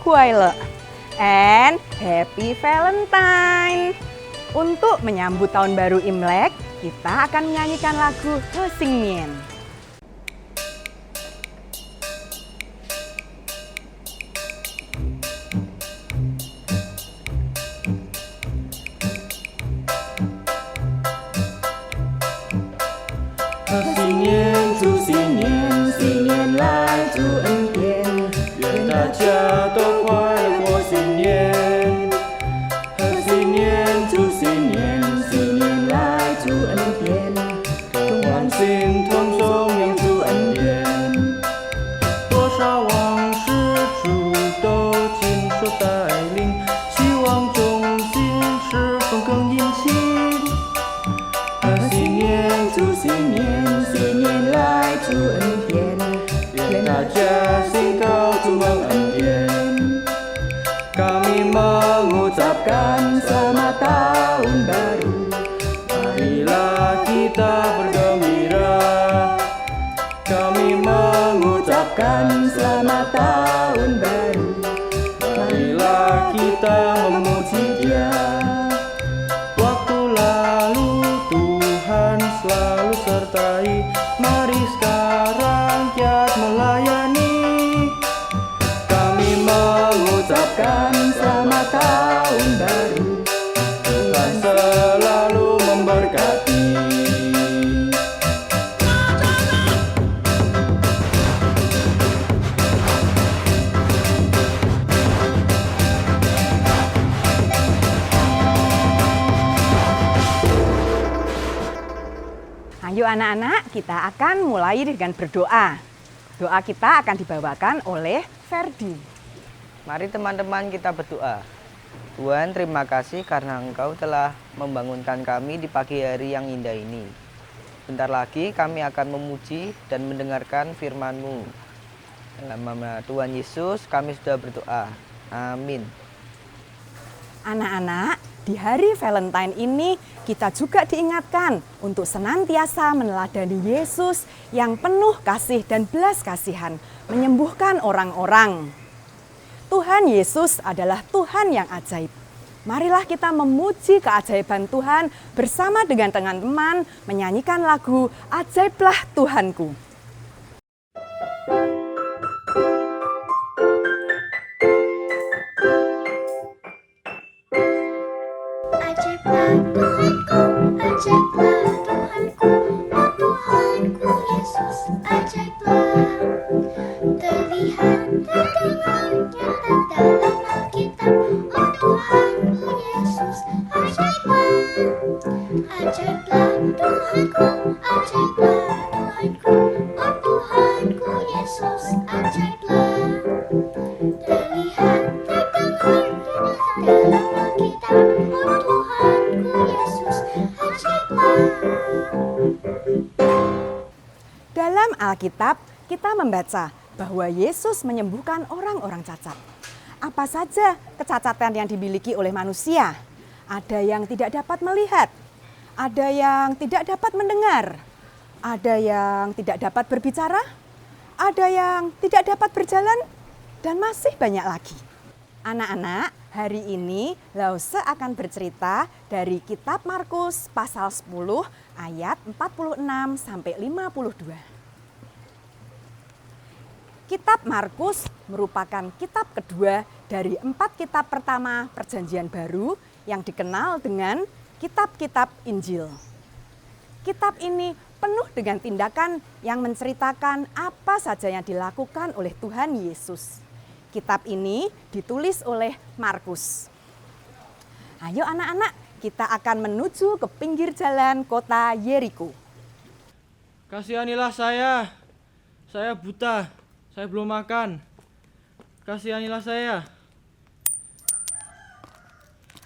Huaile. And Happy Valentine. Untuk menyambut tahun baru Imlek, kita akan menyanyikan lagu He Sing Nian. Kami mengucapkan selamat tahun baru. Marilah kita bergembira. Kami mengucapkan selamat tahun baru. Marilah kita memuji Dia. Waktu lalu Tuhan selalu sertai. Mari sekarang giat melayani. Kami mengucapkan selamat tahun baru. Tuhan selalu memberkati. Ayo anak-anak, kita akan mulai dengan berdoa. Doa kita akan dibawakan oleh Ferdi. Mari teman-teman kita berdoa. Tuhan, terima kasih karena Engkau telah membangunkan kami di pagi hari yang indah ini. Bentar lagi kami akan memuji dan mendengarkan firman-Mu. Dalam nama Tuhan Yesus kami sudah berdoa. Amin. Anak-anak, di hari Valentine ini kita juga diingatkan untuk senantiasa meneladani Yesus yang penuh kasih dan belas kasihan, menyembuhkan orang-orang. Tuhan Yesus adalah Tuhan yang ajaib. Marilah kita memuji keajaiban Tuhan bersama dengan teman-teman menyanyikan lagu Ajaiblah Tuhanku. Ajaiblah Tuhanku, ajaiblah Tuhanku, oh Tuhanku Yesus, ajaiblah. Terlihat, terdengar, nyata dalam Alkitab, oh Tuhanku Yesus, ajaiblah. Ajaiblah Tuhanku, ajaiblah Tuhanku, oh Tuhanku Yesus, ajaiblah. Terlihat, terdengar, nyata dalam Alkitab, oh Tuhanku Yesus, ajaiblah. Dalam Alkitab, kita membaca bahwa Yesus menyembuhkan orang-orang cacat. Apa saja kecacatan yang dimiliki oleh manusia? Ada yang tidak dapat melihat, ada yang tidak dapat mendengar, ada yang tidak dapat berbicara, ada yang tidak dapat berjalan, dan masih banyak lagi. Anak-anak, hari ini Lause akan bercerita dari kitab Markus pasal 10 ayat 46 sampai 52. Kitab Markus merupakan kitab kedua dari 4 kitab pertama Perjanjian Baru yang dikenal dengan kitab-kitab Injil. Kitab ini penuh dengan tindakan yang menceritakan apa saja yang dilakukan oleh Tuhan Yesus. Kitab ini ditulis oleh Markus. Ayo anak-anak, kita akan menuju ke pinggir jalan kota Yeriko. Kasihanilah saya buta, saya belum makan. Kasihanilah saya.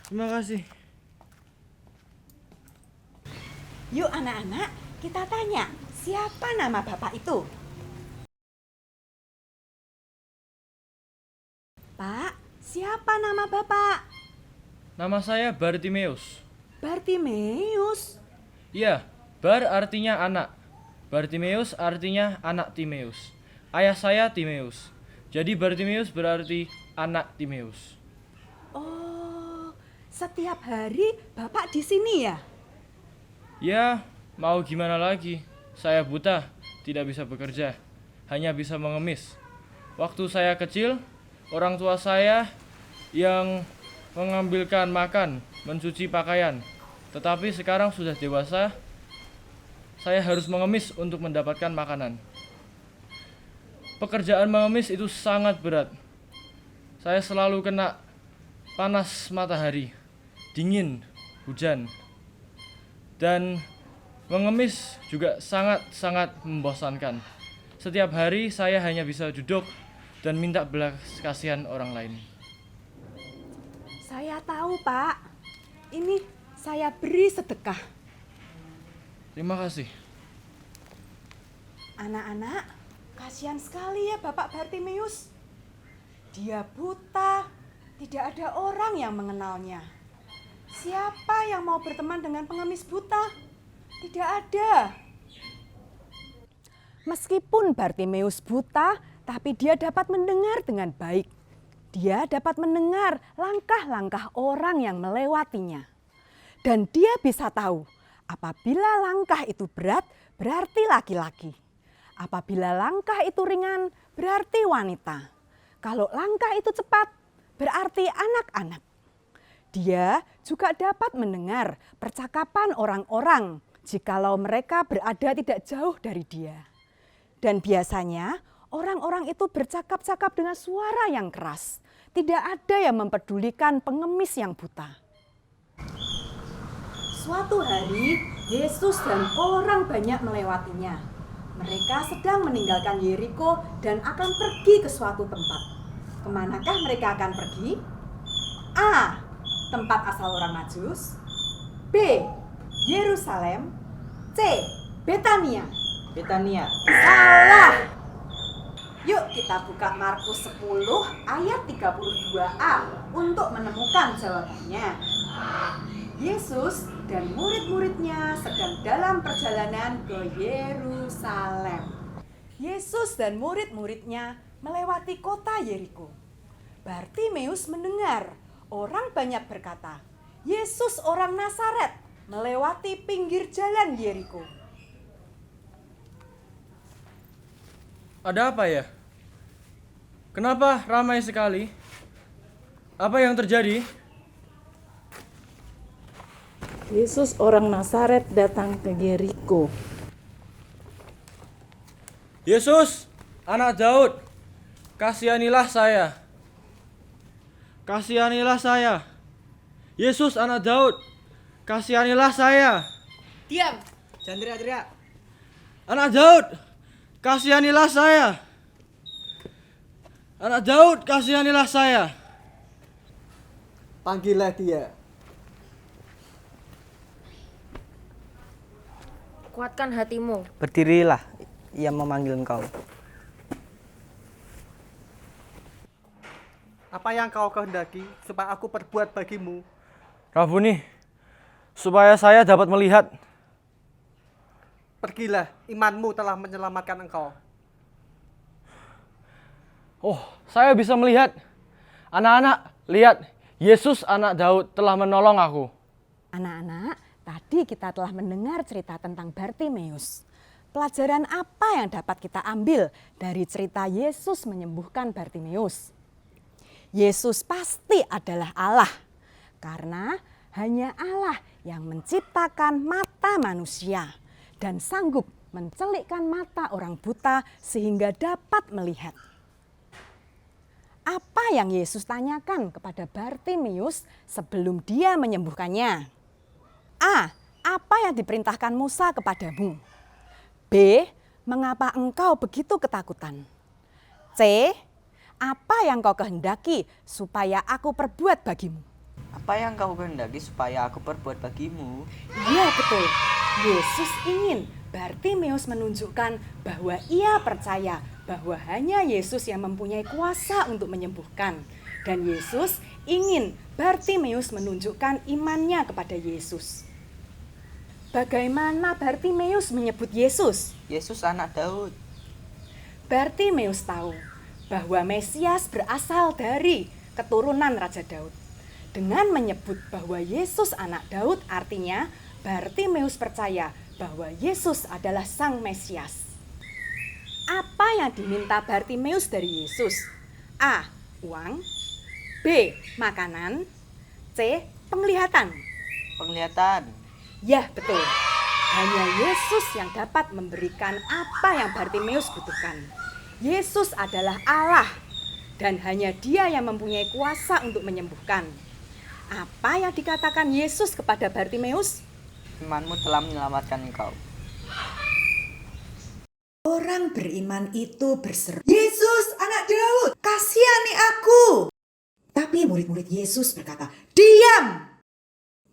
Terima kasih. Yuk anak-anak, kita tanya, siapa nama Bapak itu? Pak, siapa nama Bapak? Nama saya Bartimeus. Bartimeus. Iya, Bar artinya anak. Bartimeus artinya anak Timeus. Ayah saya Timeus. Jadi Bartimeus berarti anak Timeus. Oh, setiap hari Bapak di sini ya? Ya, mau gimana lagi? Saya buta, tidak bisa bekerja, hanya bisa mengemis. Waktu saya kecil, orang tua saya yang mengambilkan makan, mencuci pakaian. Tetapi sekarang sudah dewasa, saya harus mengemis untuk mendapatkan makanan. Pekerjaan mengemis itu sangat berat. Saya selalu kena panas matahari, dingin, hujan. Dan mengemis juga sangat-sangat membosankan. Setiap hari saya hanya bisa duduk dan minta belas kasihan orang lain. Saya tahu, Pak. Ini saya beri sedekah. Terima kasih. Anak-anak, kasihan sekali ya Bapak Bartimeus. Dia buta, tidak ada orang yang mengenalnya. Siapa yang mau berteman dengan pengemis buta? Tidak ada. Meskipun Bartimeus buta, tapi dia dapat mendengar dengan baik. Dia dapat mendengar langkah-langkah orang yang melewatinya. Dan dia bisa tahu, apabila langkah itu berat, berarti laki-laki. Apabila langkah itu ringan, berarti wanita. Kalau langkah itu cepat, berarti anak-anak. Dia juga dapat mendengar percakapan orang-orang jikalau mereka berada tidak jauh dari dia. Dan biasanya orang-orang itu bercakap-cakap dengan suara yang keras. Tidak ada yang mempedulikan pengemis yang buta. Suatu hari, Yesus dan orang banyak melewatinya. Mereka sedang meninggalkan Yeriko dan akan pergi ke suatu tempat. Kemanakah mereka akan pergi? A. Tempat asal orang Majus. B. Yerusalem. C. Betania. Betania. Salah. Yuk kita buka Markus 10 ayat 32a untuk menemukan jawabannya. Yesus dan murid-muridnya sedang dalam perjalanan ke Yerusalem. Yesus dan murid-muridnya melewati kota Yeriko. Bartimeus mendengar orang banyak berkata, Yesus orang Nazaret melewati pinggir jalan Yeriko. Ada apa ya? Kenapa ramai sekali? Apa yang terjadi? Yesus orang Nazaret datang ke Yeriko. Yesus, anak Daud, kasihanilah saya. Kasihanilah saya. Yesus, anak Daud, kasihanilah saya. Diam, jangan teriak-teriak. Anak Daud, kasihanilah saya. Anak Daud, kasihanilah saya. Panggillah dia. Kuatkan hatimu. Berdirilah, ia memanggil engkau. Apa yang kau kehendaki supaya aku perbuat bagimu? Rabuni, supaya saya dapat melihat. Pergilah, imanmu telah menyelamatkan engkau. Oh, saya bisa melihat. Anak-anak, lihat. Yesus anak Daud telah menolong aku. Anak-anak, tadi kita telah mendengar cerita tentang Bartimeus. Pelajaran apa yang dapat kita ambil dari cerita Yesus menyembuhkan Bartimeus? Yesus pasti adalah Allah, karena hanya Allah yang menciptakan mata manusia dan sanggup mencelikkan mata orang buta sehingga dapat melihat. Apa yang Yesus tanyakan kepada Bartimeus sebelum dia menyembuhkannya? A. Apa yang diperintahkan Musa kepadamu? B. Mengapa engkau begitu ketakutan? C. Apa yang kau kehendaki supaya aku perbuat bagimu? Apa yang kau kehendaki supaya aku perbuat bagimu? Iya betul, Yesus ingin Bartimeus menunjukkan bahwa ia percaya bahwa hanya Yesus yang mempunyai kuasa untuk menyembuhkan. Dan Yesus ingin Bartimeus menunjukkan imannya kepada Yesus. Bagaimana Bartimeus menyebut Yesus? Yesus anak Daud. Bartimeus tahu bahwa Mesias berasal dari keturunan Raja Daud. Dengan menyebut bahwa Yesus anak Daud, artinya Bartimeus percaya bahwa Yesus adalah Sang Mesias. Apa yang diminta Bartimeus dari Yesus? A. Uang. B. Makanan. C. Penglihatan. Penglihatan. Ya, betul. Hanya Yesus yang dapat memberikan apa yang Bartimeus butuhkan. Yesus adalah Allah dan hanya Dia yang mempunyai kuasa untuk menyembuhkan. Apa yang dikatakan Yesus kepada Bartimeus? Imanmu telah menyelamatkan engkau. Orang beriman itu berseru, "Yesus, anak Daud, kasihani aku." Tapi murid-murid Yesus berkata, "Diam!"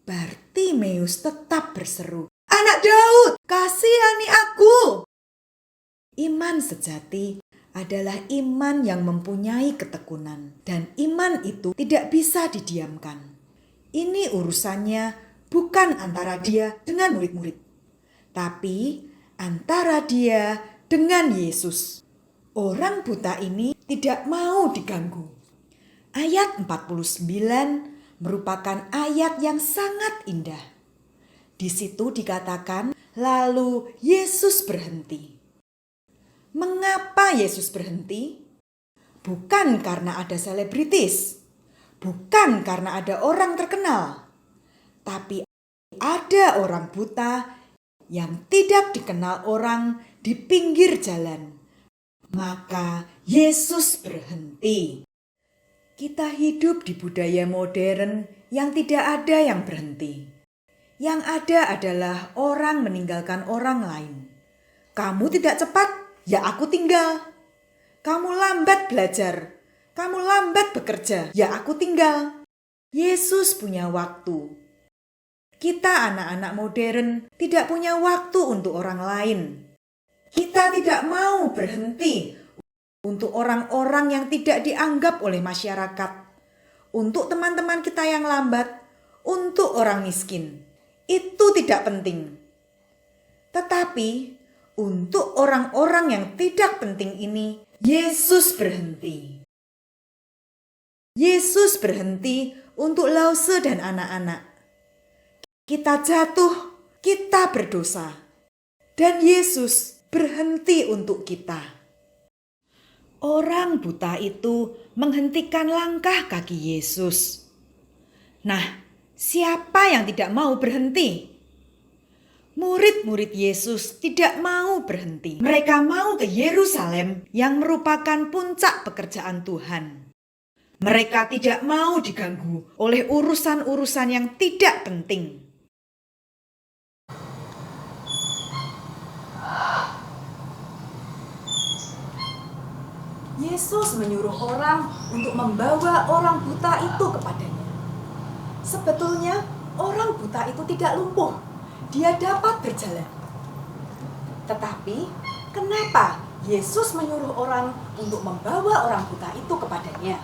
Bartimeus tetap berseru, "Anak Daud, kasihani aku." Iman sejati adalah iman yang mempunyai ketekunan, dan iman itu tidak bisa didiamkan. Ini urusannya bukan antara dia dengan murid-murid, tapi antara dia dengan Yesus. Orang buta ini tidak mau diganggu. Ayat 49 merupakan ayat yang sangat indah. Di situ dikatakan, lalu Yesus berhenti. Mengapa Yesus berhenti? Bukan karena ada selebritis, bukan karena ada orang terkenal, tapi ada orang buta yang tidak dikenal orang di pinggir jalan. Maka Yesus berhenti. Kita hidup di budaya modern yang tidak ada yang berhenti. Yang ada adalah orang meninggalkan orang lain. Kamu tidak cepat, ya aku tinggal. Kamu lambat belajar, kamu lambat bekerja, ya aku tinggal. Yesus punya waktu. Kita anak-anak modern tidak punya waktu untuk orang lain. Kita tidak mau berhenti untuk orang-orang yang tidak dianggap oleh masyarakat, untuk teman-teman kita yang lambat, untuk orang miskin. Itu tidak penting. Tetapi untuk orang-orang yang tidak penting ini, Yesus berhenti. Yesus berhenti untuk Lause dan anak-anak. Kita jatuh, kita berdosa, dan Yesus berhenti untuk kita. Orang buta itu menghentikan langkah kaki Yesus. Nah, siapa yang tidak mau berhenti? Murid-murid Yesus tidak mau berhenti. Mereka mau ke Yerusalem yang merupakan puncak pekerjaan Tuhan. Mereka tidak mau diganggu oleh urusan-urusan yang tidak penting. Yesus menyuruh orang untuk membawa orang buta itu kepadanya. Sebetulnya orang buta itu tidak lumpuh. Dia dapat berjalan. Tetapi kenapa Yesus menyuruh orang untuk membawa orang buta itu kepadanya?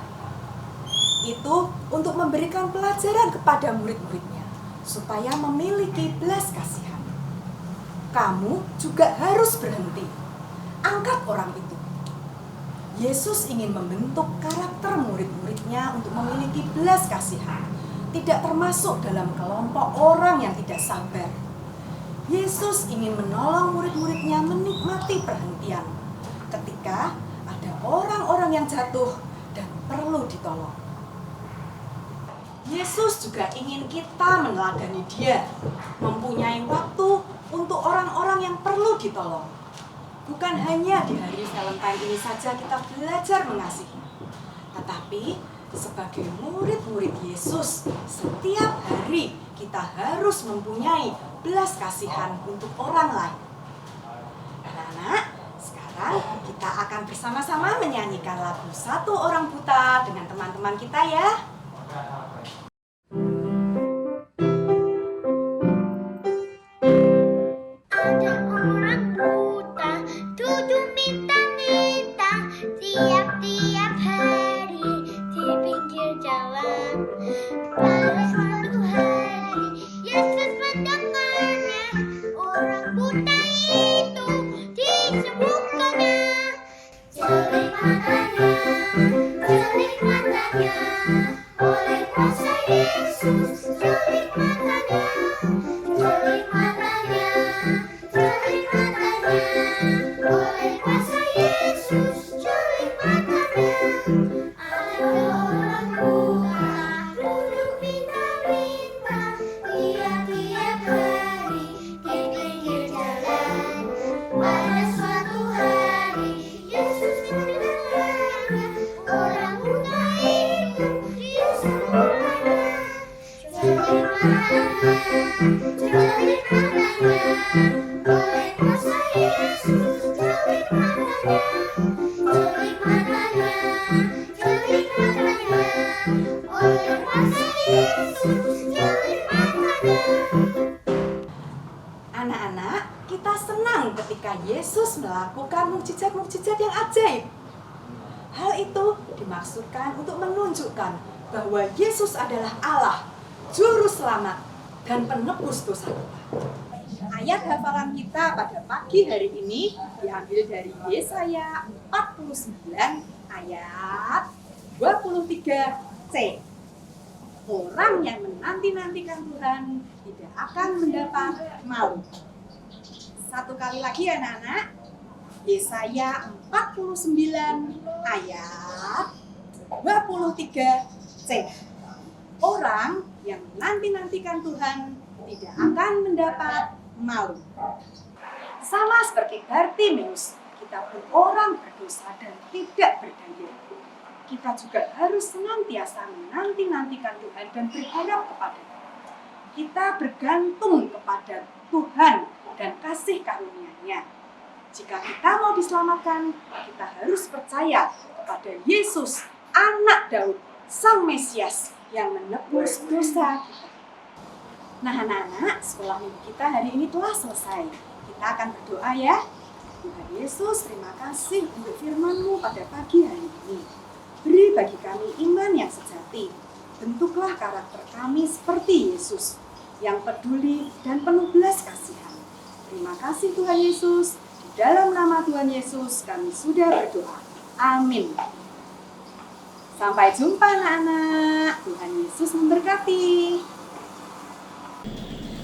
Itu untuk memberikan pelajaran kepada murid-muridnya supaya memiliki belas kasihan. Kamu juga harus berhenti. Angkat orang itu. Yesus ingin membentuk karakter murid-muridnya untuk memiliki belas kasihan, tidak termasuk dalam kelompok orang yang tidak sabar. Yesus ingin menolong murid-muridnya menikmati perhentian ketika ada orang-orang yang jatuh dan perlu ditolong. Yesus juga ingin kita meneladani Dia, mempunyai waktu untuk orang-orang yang perlu ditolong. Bukan hanya di hari Valentine ini saja kita belajar mengasihi, tetapi sebagai murid-murid Yesus, setiap hari kita harus mempunyai belas kasihan untuk orang lain. Anak-anak, sekarang kita akan bersama-sama menyanyikan lagu Satu Orang Buta dengan teman-teman kita ya. Ada orang buta, tujuh minta-minta, tiap-tiap hari di pinggir jalan. Pada suatu hari, Yesus mendengarnya, orang buta itu disembuhkannya. Celik matanya, Anak-anak, kita senang ketika Yesus melakukan mukjizat-mukjizat yang ajaib. Hal itu dimaksudkan untuk menunjukkan bahwa Yesus adalah Allah, Juru Selamat, dan penebus dosa kita. Ayat hafalan kita pada pagi hari ini diambil dari Yesaya 49 ayat 23c. Orang yang menanti-nantikan Tuhan tidak akan mendapat malu. Satu kali lagi ya anak-anak. Yesaya 49 ayat 23c. Orang yang menanti-nantikan Tuhan tidak akan mendapat malu. Sama seperti Bartimeus, kita pun orang berdosa dan tidak berdaya. Kita juga harus senantiasa menanti-nantikan Tuhan dan berharap kepada-Nya. Kita bergantung kepada Tuhan dan kasih karunia-Nya. Jika kita mau diselamatkan, kita harus percaya kepada Yesus, Anak Daud, Sang Mesias yang menebus dosa kita. Nah anak-anak, sekolah minggu kita hari ini telah selesai. Kita akan berdoa ya. Tuhan Yesus, terima kasih untuk firman-Mu pada pagi hari ini. Beri bagi kami iman yang sejati. Bentuklah karakter kami seperti Yesus, yang peduli dan penuh belas kasihan. Terima kasih Tuhan Yesus. Di dalam nama Tuhan Yesus kami sudah berdoa. Amin. Sampai jumpa anak-anak. Tuhan Yesus memberkati.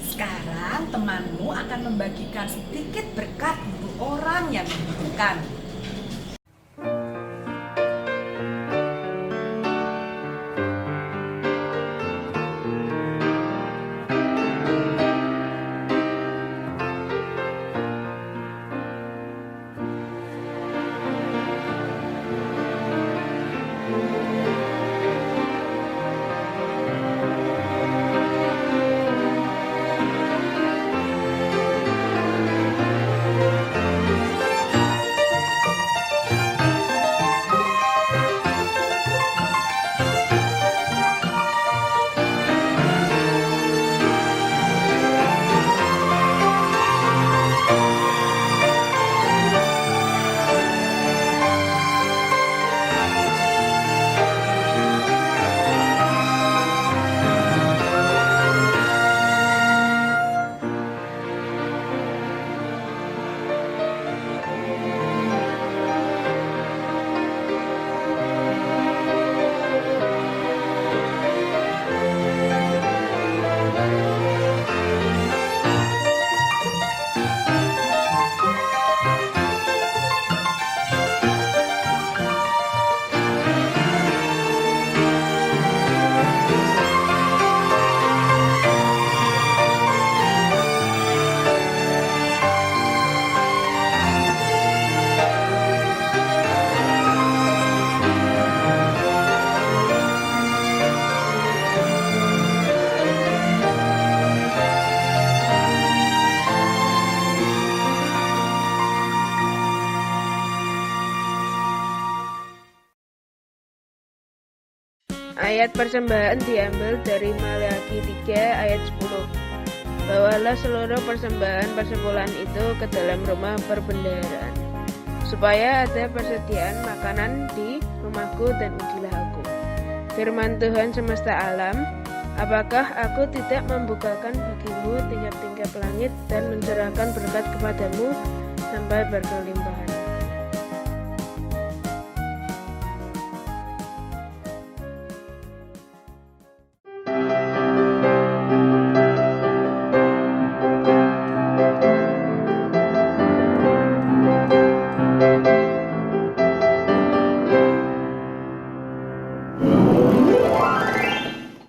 Sekarang temanmu akan membagikan sedikit berkat untuk orang yang membutuhkan. Ayat persembahan diambil dari Maleakhi 3 ayat 10. Bawalah seluruh persembahan persepuluhan itu ke dalam rumah perbendaharaan, supaya ada persediaan makanan di rumahku dan ujilah aku. Firman Tuhan semesta alam, apakah aku tidak membukakan bagimu tingkap-tingkap langit dan mencurahkan berkat kepadamu sampai berkelimpah?